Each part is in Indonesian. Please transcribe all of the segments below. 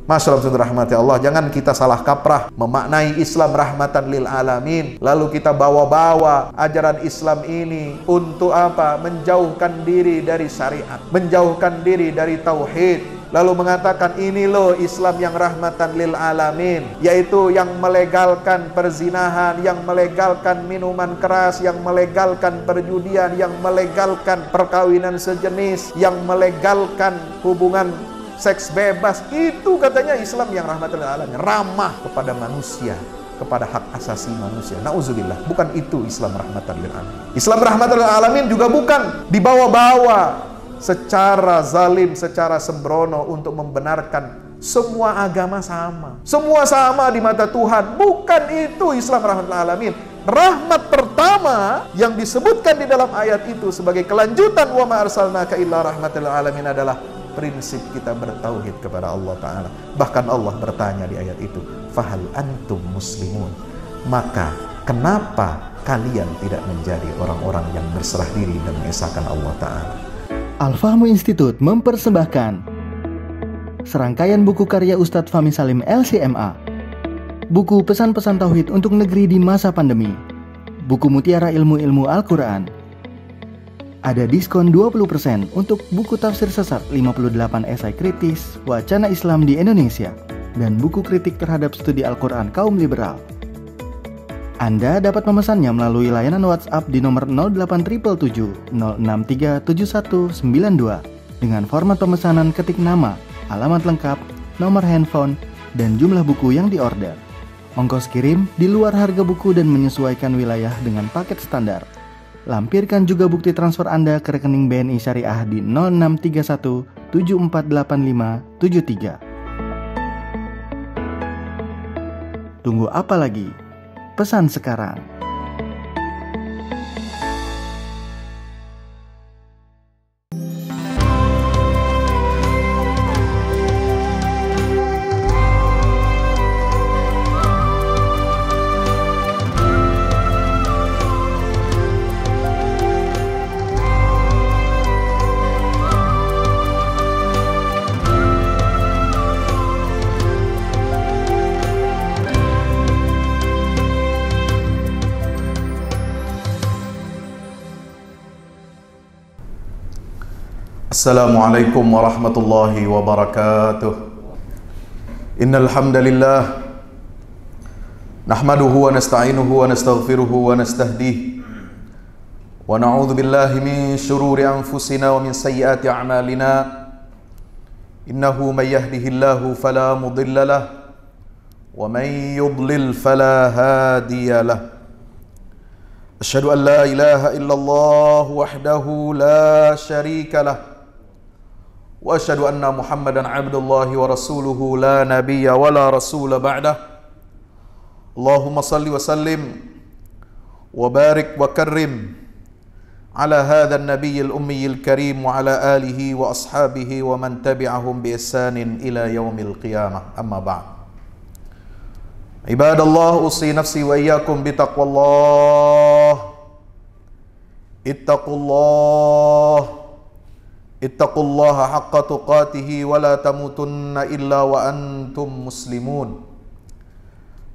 Masyaallah rahmati Allah, jangan kita salah kaprah memaknai Islam rahmatan lil alamin, lalu kita bawa-bawa ajaran Islam ini untuk apa? Menjauhkan diri dari syariat, menjauhkan diri dari tauhid, lalu mengatakan ini loh Islam yang rahmatan lil alamin, yaitu yang melegalkan perzinahan, yang melegalkan minuman keras, yang melegalkan perjudian, yang melegalkan perkawinan sejenis, yang melegalkan hubungan seks bebas. Itu katanya Islam yang rahmatan lil alamin, ramah kepada manusia, kepada hak asasi manusia. Nauzubillah, bukan itu Islam rahmatan lil alamin. Islam rahmatan lil alamin juga bukan dibawa-bawa secara zalim, secara sembrono untuk membenarkan semua agama sama, semua sama di mata Tuhan. Bukan itu Islam rahmatan lil alamin. Rahmat pertama yang disebutkan di dalam ayat itu sebagai kelanjutan wa ma arsalnaka illa rahmatan lil alamin adalah prinsip kita bertauhid kepada Allah Ta'ala. Bahkan Allah bertanya di ayat itu, fahal antum muslimun, maka kenapa kalian tidak menjadi orang-orang yang berserah diri dan mengesahkan Allah Ta'ala. Al-Fahmu Institute mempersembahkan serangkaian buku karya Ustadz Fahmi Salim LCMA, buku pesan-pesan tauhid untuk negeri di masa pandemi, buku mutiara ilmu-ilmu Al-Quran. Ada diskon 20% untuk buku tafsir sesat 58 esai kritis wacana Islam di Indonesia dan buku kritik terhadap studi Al-Quran kaum liberal. Anda dapat memesannya melalui layanan WhatsApp di nomor 08777 063 7192 dengan format pemesanan ketik nama, alamat lengkap, nomor handphone, dan jumlah buku yang diorder. Ongkos kirim di luar harga buku dan menyesuaikan wilayah dengan paket standar. Lampirkan juga bukti transfer Anda ke rekening BNI Syariah di 0631 748573. Tunggu apa lagi? Pesan sekarang. Assalamualaikum warahmatullahi wabarakatuh. Innal hamdalillah nahmaduhu wa nasta'inuhu wa nastaghfiruhu wa nastahdihi wa na'udzu billahi min shururi anfusina wa min sayyiati a'malina. Innahu may yahdihillahu fala mudilla lahu wa may yudlil fala hadiya lahu. Asyhadu an la ilaha illallah wahdahu la syarika lahu wa asyhadu anna Muhammadan abdullahi wa rasuluhu la nabiyya wa la rasula ba'dah. Allahumma salli wa sallim wa barik wa karrim ala hadha an-nabiyyil ummiyil karim wa ala alihi wa ashabihi wa man tabi'ahum bi ihsanin ila yaumil qiyamah. Amma ba'd. Ibadallah, usi nafsi wa iyyakum bi taqwallah. Ittaqullaha haqqa tuqatihi wa la tamutunna illa wa antum muslimun.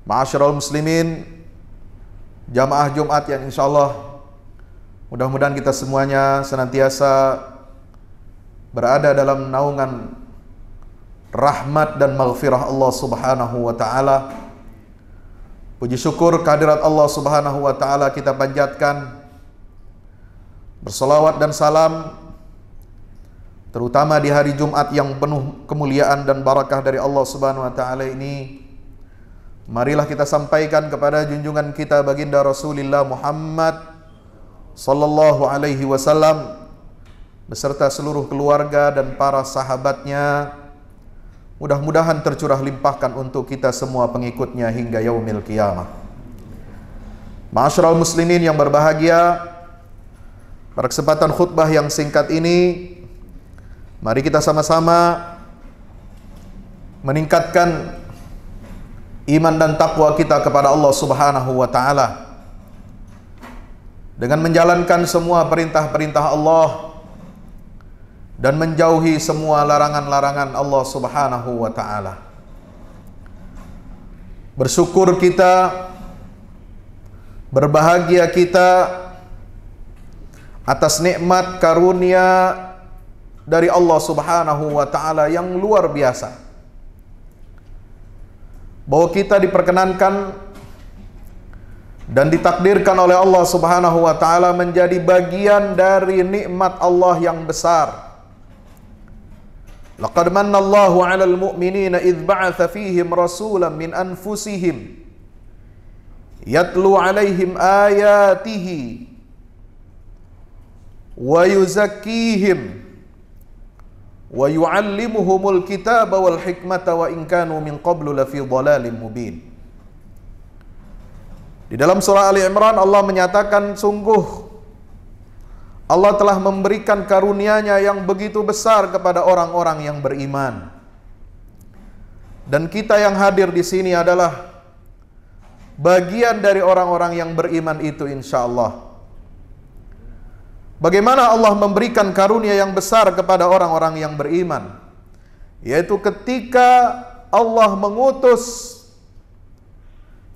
Ma'asyiral muslimin, jamaah Jumat yang insyaallah mudah-mudahan kita semuanya senantiasa berada dalam naungan rahmat dan maghfirah Allah Subhanahu wa taala. Puji syukur kehadirat Allah Subhanahu wa taala kita panjatkan. Bersolawat dan salam terutama di hari Jumat yang penuh kemuliaan dan barakah dari Allah Subhanahu wa taala ini, marilah kita sampaikan kepada junjungan kita baginda Rasulullah Muhammad sallallahu alaihi wasallam beserta seluruh keluarga dan para sahabatnya. Mudah-mudahan tercurah limpahkan untuk kita semua pengikutnya hingga yaumil qiyamah. Ma'asyiral muslimin yang berbahagia, pada kesempatan khutbah yang singkat ini, mari kita sama-sama meningkatkan iman dan takwa kita kepada Allah Subhanahu wa taala dengan menjalankan semua perintah-perintah Allah dan menjauhi semua larangan-larangan Allah Subhanahu wa taala. Bersyukur kita, berbahagia kita atas nikmat karunia dari Allah Subhanahu wa ta'ala yang luar biasa, bahwa kita diperkenankan dan ditakdirkan oleh Allah Subhanahu wa ta'ala menjadi bagian dari nikmat Allah yang besar. Laqad manna Allahu 'alal mu'minina idh ba'atha fihim rasulan min anfusihim yatlu 'alaihim ayatihi wa yuzakkihim wa yu'allimuhumul kitaba wal hikmata wa in kanu min qablu lafi dhalalin mubin. Di dalam surah Ali Imran Allah menyatakan, sungguh Allah telah memberikan karunia-Nya yang begitu besar kepada orang-orang yang beriman. Dan kita yang hadir di sini adalah bagian dari orang-orang yang beriman itu, insya Allah. Bagaimana Allah memberikan karunia yang besar kepada orang-orang yang beriman? Yaitu ketika Allah mengutus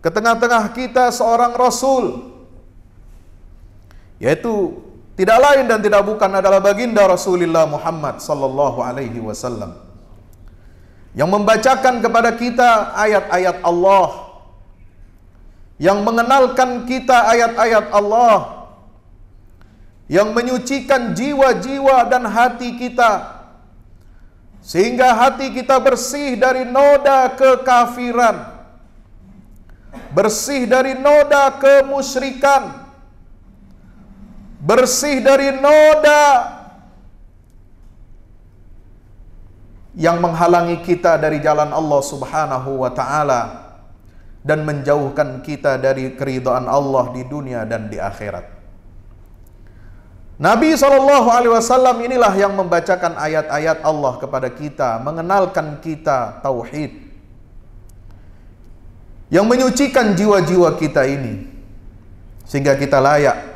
ke tengah-tengah kita seorang Rasul, yaitu tidak lain dan tidak bukan adalah baginda Rasulullah Muhammad sallallahu alaihi wasallam, yang membacakan kepada kita ayat-ayat Allah, yang mengenalkan kita ayat-ayat Allah, yang menyucikan jiwa-jiwa dan hati kita, sehingga hati kita bersih dari noda kekafiran, bersih dari noda kemusyrikan, bersih dari noda yang menghalangi kita dari jalan Allah Subhanahu wa ta'ala dan menjauhkan kita dari keridhaan Allah di dunia dan di akhirat. Nabi SAW inilah yang membacakan ayat-ayat Allah kepada kita, mengenalkan kita tauhid, yang menyucikan jiwa-jiwa kita ini, sehingga kita layak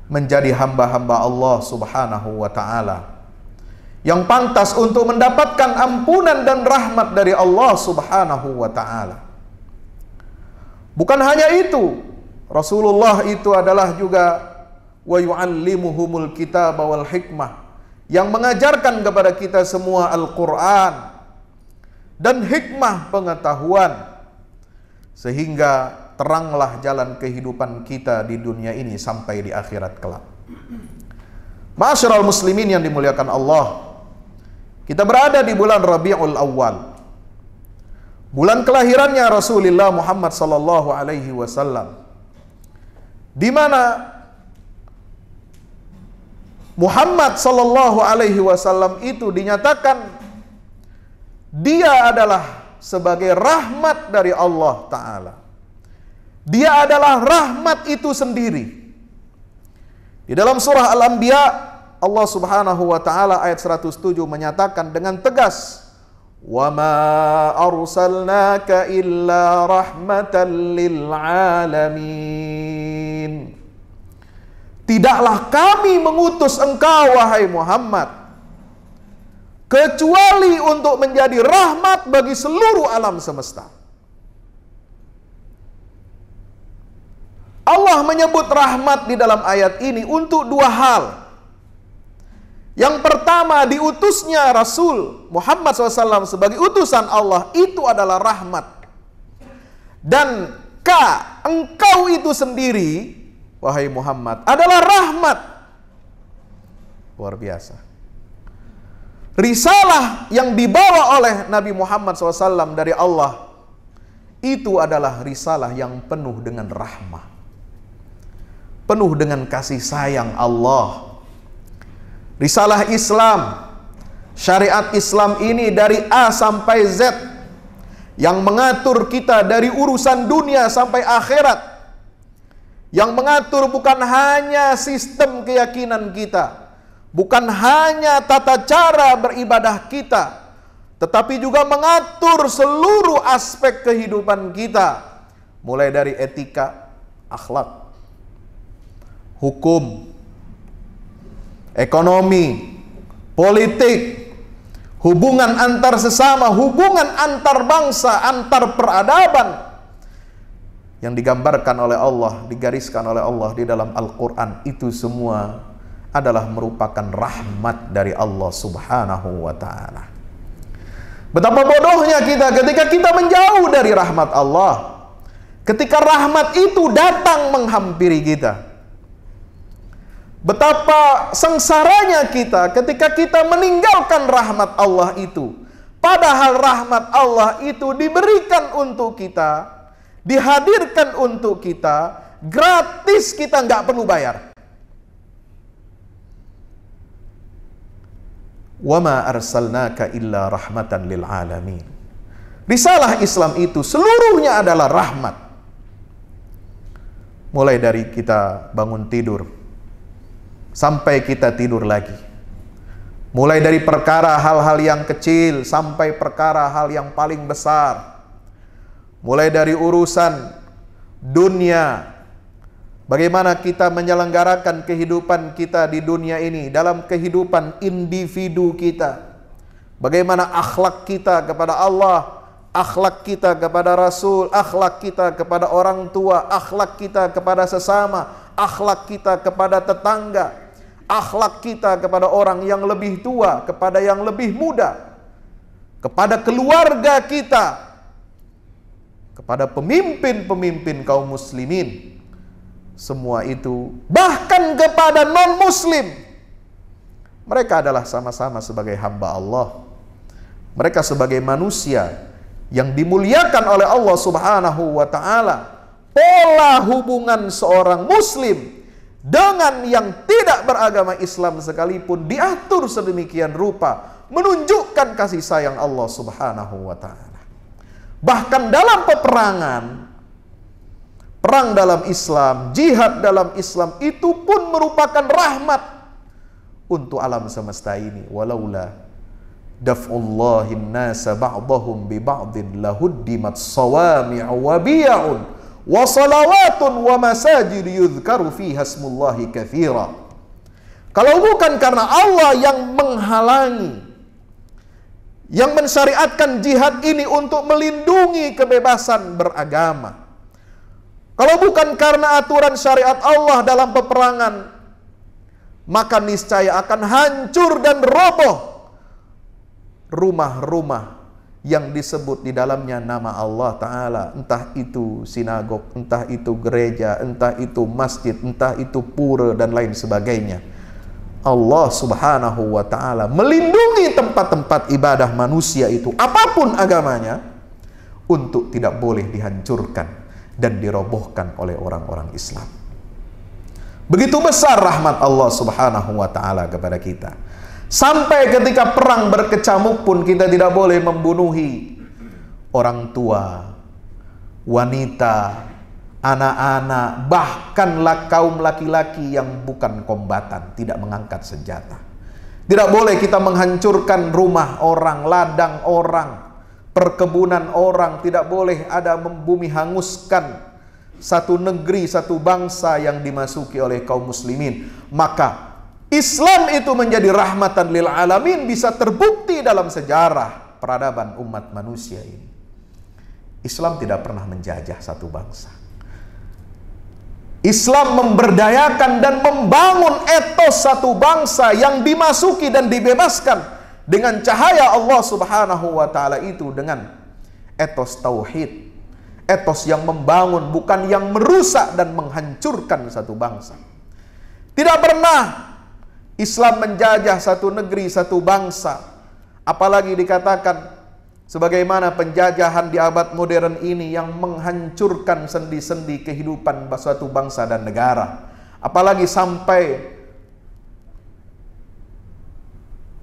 menjadi hamba-hamba Allah Subhanahu wa ta'ala, yang pantas untuk mendapatkan ampunan dan rahmat dari Allah Subhanahu wa ta'ala. Bukan hanya itu, Rasulullah itu adalah juga wa yu'allimuhumul kitaba wal hikmah, yang mengajarkan kepada kita semua Al-Quran dan hikmah pengetahuan, sehingga teranglah jalan kehidupan kita di dunia ini sampai di akhirat kelak. Ma'asyiral muslimin yang dimuliakan Allah, kita berada di bulan Rabiul Awal, bulan kelahirannya Rasulullah Muhammad sallallahu alaihi wasallam, di mana Muhammad sallallahu alaihi wasallam itu dinyatakan dia adalah sebagai rahmat dari Allah Ta'ala. Dia adalah rahmat itu sendiri. Di dalam surah Al-Anbiya, Allah Subhanahu wa ta'ala ayat 107 menyatakan dengan tegas, "Wa ma arsalnaka illa rahmatan lil alamin." Tidaklah kami mengutus engkau, wahai Muhammad, kecuali untuk menjadi rahmat bagi seluruh alam semesta. Allah menyebut rahmat di dalam ayat ini untuk dua hal. Yang pertama, diutusnya Rasul Muhammad SAW sebagai utusan Allah itu adalah rahmat. Dan engkau itu sendiri, wahai Muhammad, adalah rahmat. Luar biasa. Risalah yang dibawa oleh Nabi Muhammad SAW dari Allah itu adalah risalah yang penuh dengan rahmah, penuh dengan kasih sayang Allah. Risalah Islam, syariat Islam ini dari A sampai Z, yang mengatur kita dari urusan dunia sampai akhirat, yang mengatur bukan hanya sistem keyakinan kita, bukan hanya tata cara beribadah kita, tetapi juga mengatur seluruh aspek kehidupan kita, mulai dari etika, akhlak, hukum, ekonomi, politik, hubungan antar sesama, hubungan antar bangsa, antar peradaban, yang digambarkan oleh Allah, digariskan oleh Allah di dalam Al-Quran, itu semua adalah merupakan rahmat dari Allah Subhanahu wa ta'ala. Betapa bodohnya kita ketika kita menjauh dari rahmat Allah, ketika rahmat itu datang menghampiri kita. Betapa sengsaranya kita ketika kita meninggalkan rahmat Allah itu. Padahal rahmat Allah itu diberikan untuk kita, dihadirkan untuk kita, gratis, kita nggak perlu bayar. Wa ma arsalnaka illa rahmatan lil alamin. Risalah Islam itu seluruhnya adalah rahmat. Mulai dari kita bangun tidur sampai kita tidur lagi. Mulai dari perkara hal-hal yang kecil sampai perkara hal yang paling besar. Mulai dari urusan dunia, bagaimana kita menyelenggarakan kehidupan kita di dunia ini, dalam kehidupan individu kita. Bagaimana akhlak kita kepada Allah, akhlak kita kepada Rasul, akhlak kita kepada orang tua, akhlak kita kepada sesama, akhlak kita kepada tetangga, akhlak kita kepada orang yang lebih tua, kepada yang lebih muda, kepada keluarga kita, kepada pemimpin-pemimpin kaum muslimin. Semua itu, bahkan kepada non-muslim, mereka adalah sama-sama sebagai hamba Allah. Mereka sebagai manusia yang dimuliakan oleh Allah Subhanahu wa ta'ala. Pola hubungan seorang muslim dengan yang tidak beragama Islam sekalipun diatur sedemikian rupa, menunjukkan kasih sayang Allah Subhanahu wa ta'ala. Bahkan dalam peperangan, perang dalam Islam, jihad dalam Islam, itu pun merupakan rahmat untuk alam semesta ini. Walaula daf'ullahin nasa ba'dahum bi ba'din lahuddimat sawami'u wa biya'un wa salawatun wa masajid yudhkaru fiha ismullahi katsira. Kalau bukan karena Allah yang menghalangi, yang mensyariatkan jihad ini untuk melindungi kebebasan beragama, kalau bukan karena aturan syariat Allah dalam peperangan, maka niscaya akan hancur dan roboh rumah-rumah yang disebut di dalamnya nama Allah Ta'ala. Entah itu sinagog, entah itu gereja, entah itu masjid, entah itu pura dan lain sebagainya. Allah Subhanahu wa ta'ala melindungi tempat-tempat ibadah manusia itu, apapun agamanya, untuk tidak boleh dihancurkan dan dirobohkan oleh orang-orang Islam. Begitu besar rahmat Allah Subhanahu wa ta'ala kepada kita. Sampai ketika perang berkecamuk pun kita tidak boleh membunuhi orang tua, wanita, anak-anak, bahkan kaum laki-laki yang bukan kombatan, tidak mengangkat senjata. Tidak boleh kita menghancurkan rumah orang, ladang orang, perkebunan orang. Tidak boleh ada membumi hanguskan satu negeri, satu bangsa yang dimasuki oleh kaum muslimin. Maka Islam itu menjadi rahmatan lil alamin, bisa terbukti dalam sejarah peradaban umat manusia ini. Islam tidak pernah menjajah satu bangsa. Islam memberdayakan dan membangun etos satu bangsa yang dimasuki dan dibebaskan dengan cahaya Allah Subhanahu wa ta'ala itu, dengan etos tauhid, etos yang membangun, bukan yang merusak dan menghancurkan satu bangsa. Tidak pernah Islam menjajah satu negeri, satu bangsa, apalagi dikatakan sebagaimana penjajahan di abad modern ini yang menghancurkan sendi-sendi kehidupan suatu bangsa dan negara. Apalagi sampai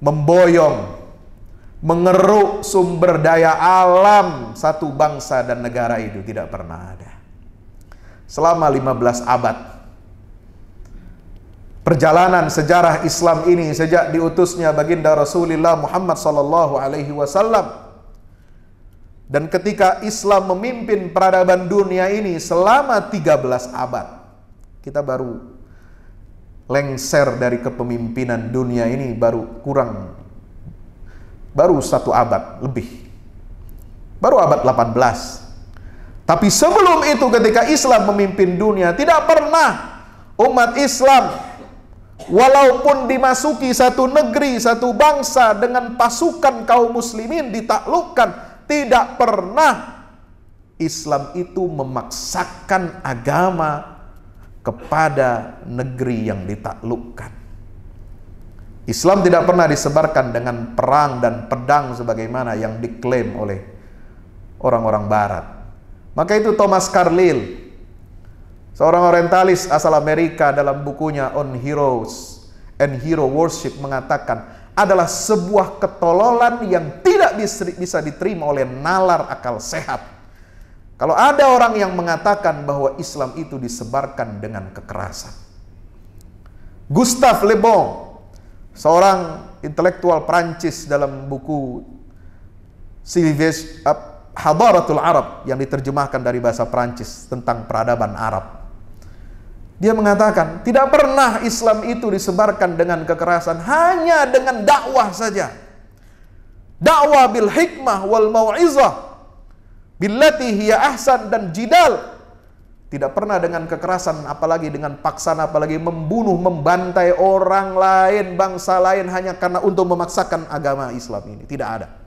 memboyong, mengeruk sumber daya alam satu bangsa dan negara itu, tidak pernah ada. Selama 15 abad perjalanan sejarah Islam ini, sejak diutusnya baginda Rasulullah Muhammad sallallahu alaihi wasallam, dan ketika Islam memimpin peradaban dunia ini selama 13 abad, kita baru lengser dari kepemimpinan dunia ini baru 1 abad lebih. Baru abad 18. Tapi sebelum itu ketika Islam memimpin dunia, tidak pernah umat Islam walaupun dimasuki satu negeri, satu bangsa dengan pasukan kaum muslimin ditaklukkan, tidak pernah Islam itu memaksakan agama kepada negeri yang ditaklukkan. Islam tidak pernah disebarkan dengan perang dan pedang sebagaimana yang diklaim oleh orang-orang barat. Maka itu Thomas Carlyle, seorang orientalis asal Amerika, dalam bukunya On Heroes and Hero Worship mengatakan adalah sebuah ketololan yang tidak bisa diterima oleh nalar akal sehat. Kalau ada orang yang mengatakan bahwa Islam itu disebarkan dengan kekerasan. Gustave Le Bon, seorang intelektual Prancis, dalam buku Hadaratul Arab yang diterjemahkan dari bahasa Prancis tentang peradaban Arab, dia mengatakan tidak pernah Islam itu disebarkan dengan kekerasan, hanya dengan dakwah saja. Dakwah bil hikmah wal mau'izah billati hiya ahsan, dan jidal. Tidak pernah dengan kekerasan, apalagi dengan paksaan, apalagi membunuh, membantai orang lain, bangsa lain hanya karena untuk memaksakan agama Islam ini. Tidak ada.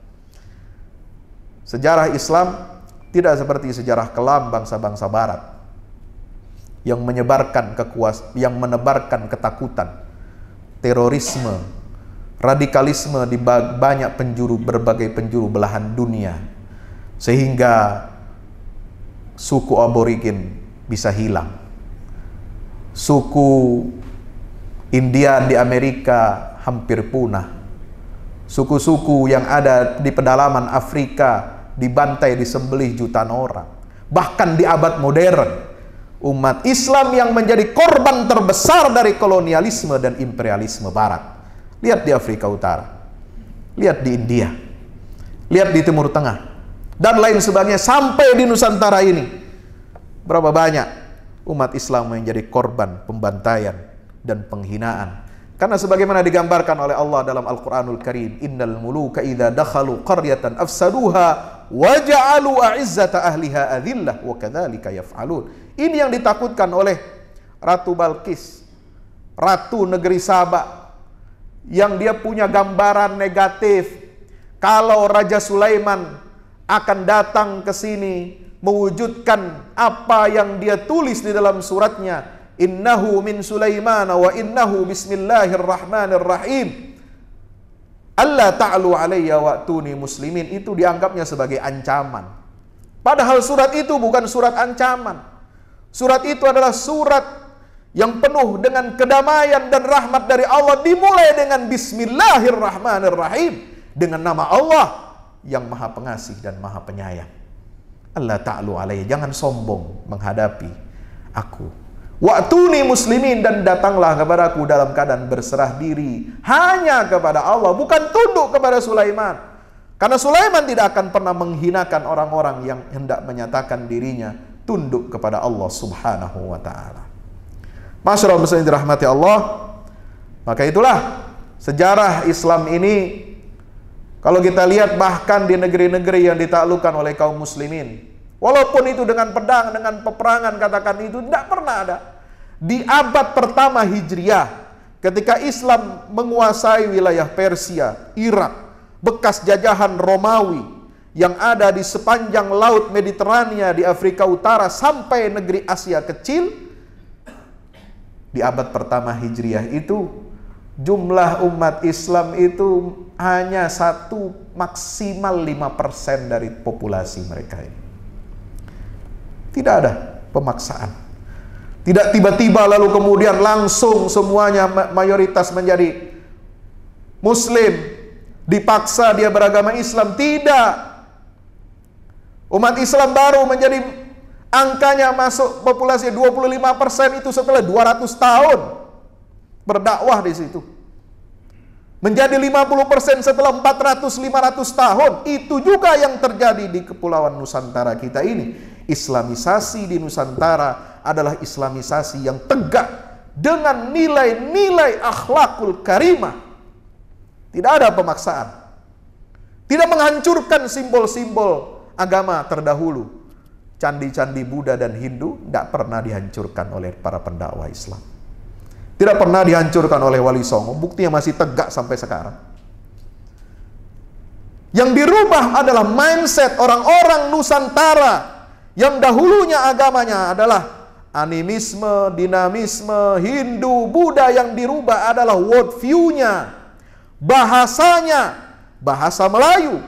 Sejarah Islam tidak seperti sejarah kelam bangsa-bangsa barat yang yang menebarkan ketakutan, terorisme, radikalisme di banyak berbagai penjuru belahan dunia, sehingga suku aborigin bisa hilang. Suku Indian di Amerika hampir punah. Suku-suku yang ada di pedalaman Afrika dibantai, disembelih jutaan orang. Bahkan di abad modern, umat Islam yang menjadi korban terbesar dari kolonialisme dan imperialisme barat. Lihat di Afrika Utara, lihat di India, lihat di Timur Tengah, dan lain sebagainya, sampai di Nusantara ini. Berapa banyak umat Islam yang menjadi korban pembantaian dan penghinaan. Karena sebagaimana digambarkan oleh Allah dalam Al-Quranul Karim, innal muluka idza dakhalu qaryatan afsaduha wa ja'alu a'izzata ahliha adillah wa kadzalika yaf'alun. Ini yang ditakutkan oleh Ratu Balqis, ratu negeri Saba, yang dia punya gambaran negatif kalau Raja Sulaiman akan datang ke sini mewujudkan apa yang dia tulis di dalam suratnya, innahu min Sulaiman wa innahu bismillahirrahmanirrahim alla ta'lu alayya wa'tuni muslimin. Itu dianggapnya sebagai ancaman, padahal surat itu bukan surat ancaman. Surat itu adalah surat yang penuh dengan kedamaian dan rahmat dari Allah, dimulai dengan bismillahirrahmanirrahim, dengan nama Allah yang maha pengasih dan maha penyayang. Allah ta'lu alayya, jangan sombong menghadapi aku. Wa'tuni muslimin, dan datanglah kepadaku dalam keadaan berserah diri hanya kepada Allah, bukan tunduk kepada Sulaiman. Karena Sulaiman tidak akan pernah menghinakan orang-orang yang hendak menyatakan dirinya tunduk kepada Allah subhanahu wa ta'ala. Masyaallah muslimin dirahmati Allah. Maka itulah sejarah Islam ini. Kalau kita lihat bahkan di negeri-negeri yang ditaklukkan oleh kaum muslimin, walaupun itu dengan pedang, dengan peperangan, katakan itu tidak pernah ada. Di abad pertama Hijriah, ketika Islam menguasai wilayah Persia, Irak, bekas jajahan Romawi yang ada di sepanjang laut Mediterania di Afrika Utara sampai negeri Asia kecil, di abad pertama Hijriah itu jumlah umat Islam itu hanya 1 maksimal 5% dari populasi mereka ini. Tidak ada pemaksaan. Tidak tiba-tiba lalu kemudian langsung semuanya mayoritas menjadi Muslim, dipaksa dia beragama Islam. Tidak. Umat Islam baru menjadi angkanya masuk populasi 25% itu setelah 200 tahun berdakwah di situ. Menjadi 50% setelah 400-500 tahun. Itu juga yang terjadi di Kepulauan Nusantara kita ini. Islamisasi di Nusantara adalah islamisasi yang tegak dengan nilai-nilai akhlakul karimah. Tidak ada pemaksaan. Tidak menghancurkan simbol-simbol agama terdahulu. candi-candi Buddha dan Hindu tidak pernah dihancurkan oleh para pendakwah Islam. Tidak pernah dihancurkan oleh Wali Songo. Buktinya masih tegak sampai sekarang. Yang dirubah adalah mindset orang-orang Nusantara yang dahulunya agamanya adalah animisme, dinamisme, Hindu, Buddha. Yang dirubah adalah world view-nya, bahasanya, bahasa Melayu.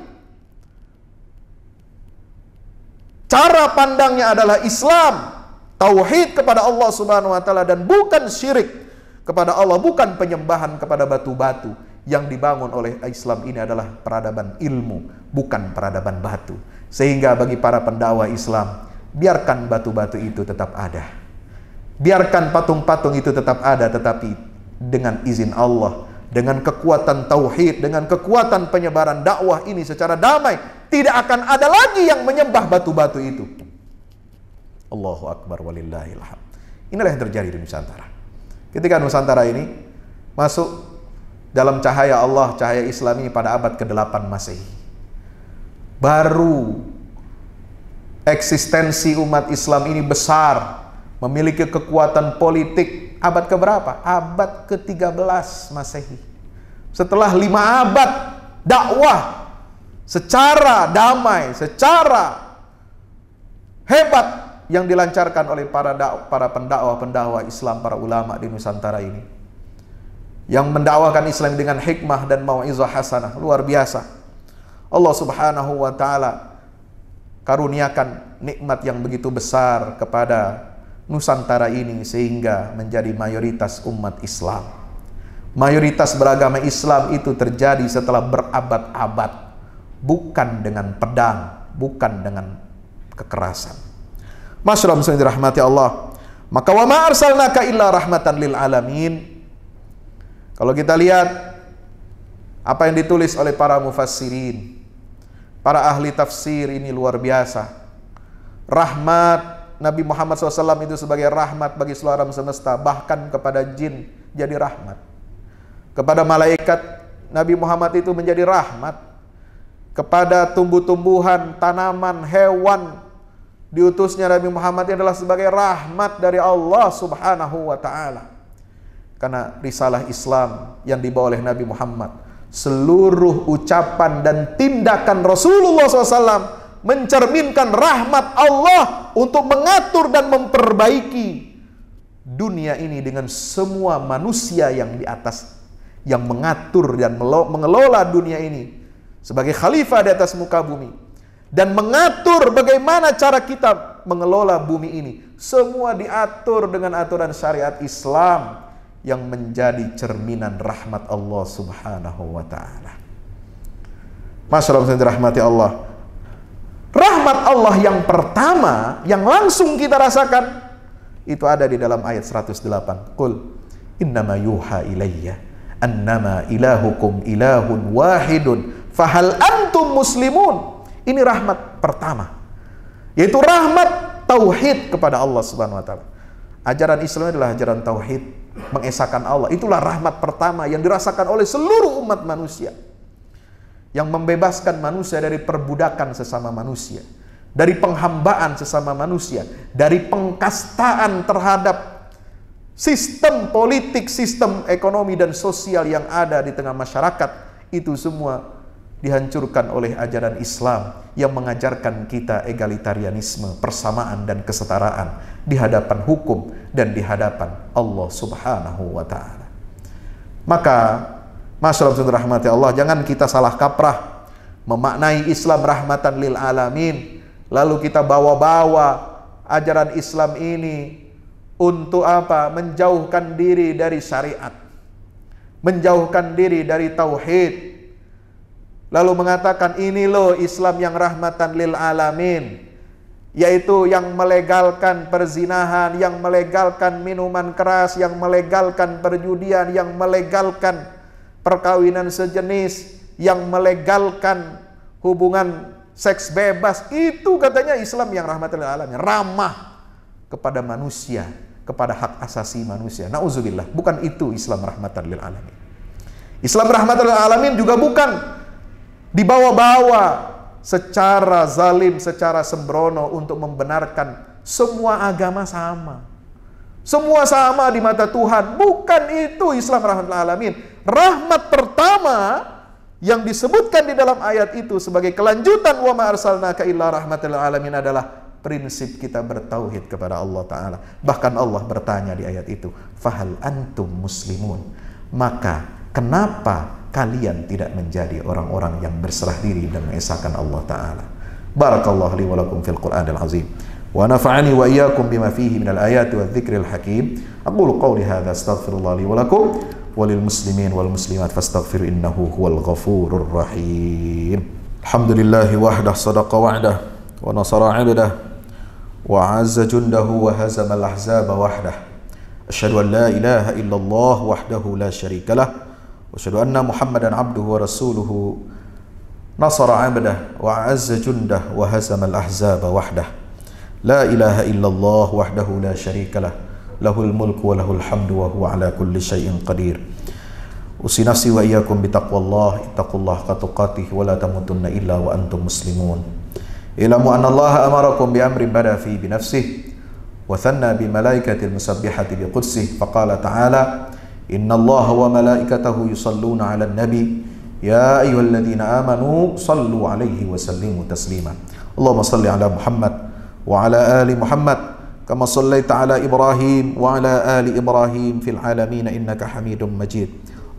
Cara pandangnya adalah Islam, tauhid kepada Allah Subhanahu wa taala dan bukan syirik kepada Allah, bukan penyembahan kepada batu-batu. Yang dibangun oleh Islam ini adalah peradaban ilmu, bukan peradaban batu. Sehingga bagi para pendakwah Islam, biarkan batu-batu itu tetap ada. Biarkan patung-patung itu tetap ada, tetapi dengan izin Allah, dengan kekuatan tauhid, dengan kekuatan penyebaran dakwah ini secara damai, tidak akan ada lagi yang menyembah batu-batu itu. Allahu Akbar walillahil hamd. Inilah yang terjadi di Nusantara. Ketika Nusantara ini masuk dalam cahaya Allah, cahaya Islam ini pada abad ke-8 Masehi, baru eksistensi umat Islam ini besar, memiliki kekuatan politik. Abad keberapa? Abad ke-13 Masehi. Setelah 5 abad dakwah secara damai, secara hebat yang dilancarkan oleh para pendakwah Islam, para ulama di Nusantara ini, yang mendakwakan Islam dengan hikmah dan mau'izah hasanah, luar biasa. Allah Subhanahu wa taala karuniakan nikmat yang begitu besar kepada Nusantara ini sehingga menjadi mayoritas umat Islam. Mayoritas beragama Islam itu terjadi setelah berabad-abad, bukan dengan pedang, bukan dengan kekerasan. Masyaallah muslimin dirahmati Allah. Maka wa ma arsalnaka illa rahmatan lil alamin. Kalau kita lihat apa yang ditulis oleh para mufassirin, para ahli tafsir, ini luar biasa. Rahmat Nabi Muhammad SAW itu sebagai rahmat bagi seluruh alam semesta, bahkan kepada jin jadi rahmat. Kepada malaikat Nabi Muhammad itu menjadi rahmat. Kepada tumbuh-tumbuhan, tanaman, hewan, diutusnya Nabi Muhammad adalah sebagai rahmat dari Allah Subhanahu wa ta'ala. Karena risalah Islam yang dibawa oleh Nabi Muhammad, seluruh ucapan dan tindakan Rasulullah SAW mencerminkan rahmat Allah untuk mengatur dan memperbaiki dunia ini dengan semua manusia yang di atas, yang mengatur dan mengelola dunia ini sebagai khalifah di atas muka bumi, dan mengatur bagaimana cara kita mengelola bumi ini. Semua diatur dengan aturan syariat Islam yang menjadi cerminan rahmat Allah Subhanahu wa ta'ala. Masyaallah dirahmati Allah. Rahmat Allah yang pertama yang langsung kita rasakan itu ada di dalam ayat 108. Qul innama yuha ilayya annama ilahukum ilahun wahidun fahal antum muslimun. Ini rahmat pertama, yaitu rahmat tauhid kepada Allah Subhanahu wa ta'ala. Ajaran Islam adalah ajaran tauhid, mengesahkan Allah. Itulah rahmat pertama yang dirasakan oleh seluruh umat manusia, yang membebaskan manusia dari perbudakan sesama manusia, dari penghambaan sesama manusia, dari pengkastaan terhadap sistem politik, sistem ekonomi dan sosial yang ada di tengah masyarakat. Itu semua dihancurkan oleh ajaran Islam yang mengajarkan kita egalitarianisme, persamaan dan kesetaraan di hadapan hukum dan di hadapan Allah Subhanahu wa ta'ala. Maka masyaallah rahmati Allah, jangan kita salah kaprah memaknai Islam rahmatan lil alamin, lalu kita bawa-bawa ajaran Islam ini untuk apa? Menjauhkan diri dari syariat, menjauhkan diri dari tauhid, lalu mengatakan ini loh Islam yang rahmatan lil alamin, yaitu yang melegalkan perzinahan, yang melegalkan minuman keras, yang melegalkan perjudian, yang melegalkan perkawinan sejenis, yang melegalkan hubungan seks bebas. Itu katanya Islam yang rahmatan lil alamin, ramah kepada manusia, kepada hak asasi manusia. Nauzubillah, bukan itu Islam rahmatan lil alamin. Islam rahmatan lil alamin juga bukan dibawa-bawa secara zalim, secara sembrono untuk membenarkan semua agama sama. Semua sama di mata Tuhan. Bukan itu Islam rahmatul alamin. Rahmat pertama yang disebutkan di dalam ayat itu sebagai kelanjutan wa ma arsalnaka illa rahmatal alamin adalah prinsip kita bertauhid kepada Allah Ta'ala. Bahkan Allah bertanya di ayat itu, fahal antum muslimun, maka kenapa kalian tidak menjadi orang-orang yang berserah diri dan mengesahkan Allah Ta'ala. Barakallahu li wa lakum fil Qur'anil azim wa nafa'ani wa iyyakum bima fihi minal ayati wa dzikril hakim. Aqulu qawli hadza astaghfirullah li wa lakum walil muslimin wal muslimat fastaghfiru innahu huwal ghafurur rahim. Alhamdulillahi wahdah sadaqa wa'dah wa nasara 'abdah wa 'azza jundahu wa hazama al-ahzaba wahdah. Asyhadu an la ilaha illallah wahdahu la syarika lah wa asyhadu anna Muhammadan 'abduhu wa rasuluhu nasara 'abdah wa 'azza jundahu wa hazama al-ahzaba wahdah. La ilaha illallah wahdahu la syarika lah lahul mulku wa lahul hamdu wa huwa ala kulli syai'in qadir. Usi nafsi wa iyyakum bitaqwallah, ittaqullaha haqqa tuqatih wa la tamutunna illa wa antum muslimun. Ilamu anna Allah amarakum bi amrin bada fi bi nafsihi wa thanna bi malaikatil musabbihati bi qudsih faqala ta'ala inna Allah wa malaikatahu yusalluna 'alan nabi ya ayyuhalladzina amanu sallu 'alaihi wa sallimu taslima. Allahumma salli 'ala Muhammad wa 'ala ali Muhammad kama sallaita 'ala Ibrahim wa 'ala ali Ibrahim fil 'alamin innaka Hamidum Majid.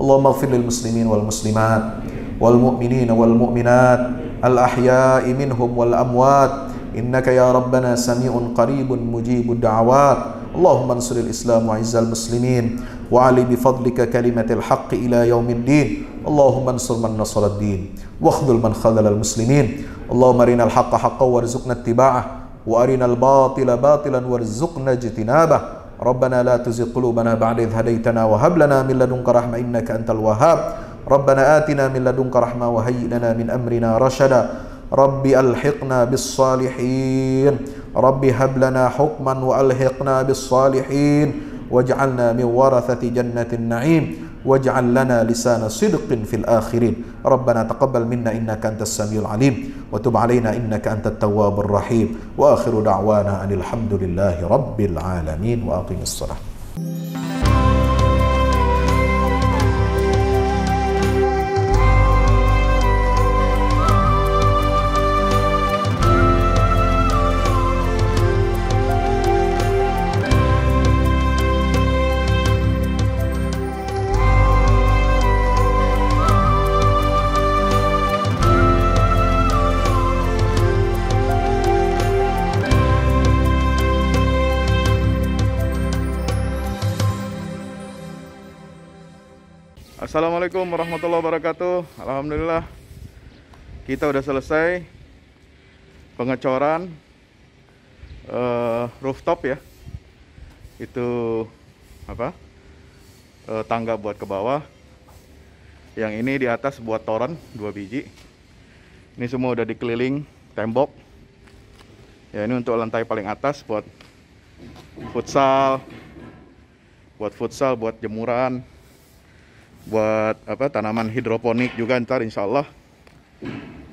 Allahumma ighfir lil muslimin wal muslimat wal mu'minina wal mu'minat al ahya'i minhum wal amwat innaka ya rabbana sami'un qaribun mujibud da'awat. Allahumma ansuril islam wa izzal muslimin wa ali bi fadlika kalimatil haqqi ila yaumiddin. Allahumma ansur man nasara ad-din wa khudhul man khadhala al muslimin. Allahumma arinal haqqa haqqan warzuqna ittiba'ah wa arinal batila batilan warzuqna ijtinabah. Rabbana la tuzigh qulubana ba'da idh hadaytana wa hab lana min ladunka rahmah innaka antal wahhab. Rabbana atina min ladunka rahmah wa hayyi lana min amrina rashada. Rabbi alhiqna bis salihin. Rabbi hab lana hukman wa alhiqna bis salihin waj'alna min warathati jannatin na'im waj'al lana lisana sidqin fil akhirin. Rabbana taqabbal minna innaka antas samiul alim wa tub alaina innaka antat tawwabur rahim. Wa akhiru da'wana anil hamdulillahi rabbil alamin wa aqimis shalah. Assalamualaikum warahmatullahi wabarakatuh. Alhamdulillah kita udah selesai pengecoran rooftop ya. Itu apa? Tangga buat ke bawah. Yang ini di atas buat toren 2 biji. Ini semua udah dikeliling tembok. Ya, ini untuk lantai paling atas buat futsal, buat jemuran, buat apa, tanaman hidroponik juga ntar insya Allah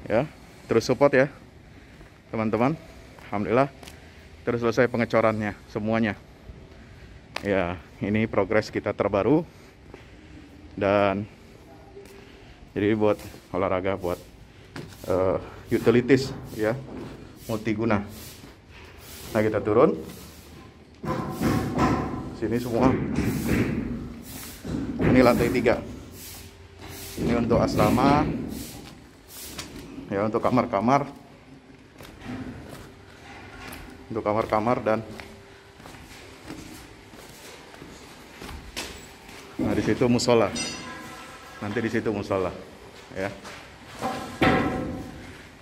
ya. Terus support ya teman-teman. Alhamdulillah terus selesai pengecorannya semuanya ya. Ini progres kita terbaru dan jadi buat olahraga, buat utilities ya, multiguna. Nah kita turun sini semua. Ini lantai 3. Ini untuk asrama. Ya, untuk kamar-kamar. Untuk kamar-kamar dan nah di situ musola. Nanti di situ musola, ya.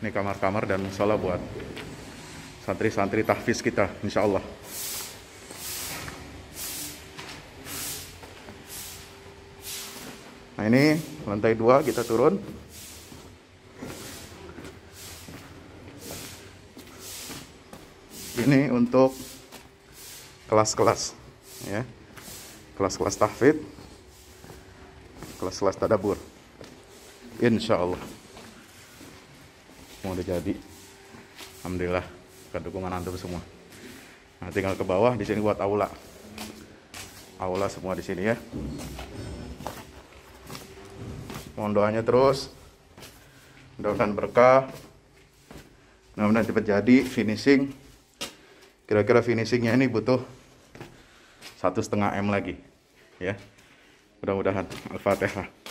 Ini kamar-kamar dan musola buat santri-santri tahfiz kita, insya Allah. Nah ini lantai 2 kita turun. Ini untuk kelas-kelas ya. Kelas-kelas tahfidz, kelas-kelas tadabbur. Insya Allah. semua udah jadi. Alhamdulillah, berkat dukungan antum semua. Nah, tinggal ke bawah, di sini buat aula. Aula semua di sini ya. Mohon doanya terus. Mudah-mudahan berkah. Mudah-mudahan cepat jadi finishing. Kira-kira finishingnya ini butuh 1,5 M lagi. Ya. Mudah-mudahan. Al-Fatihah.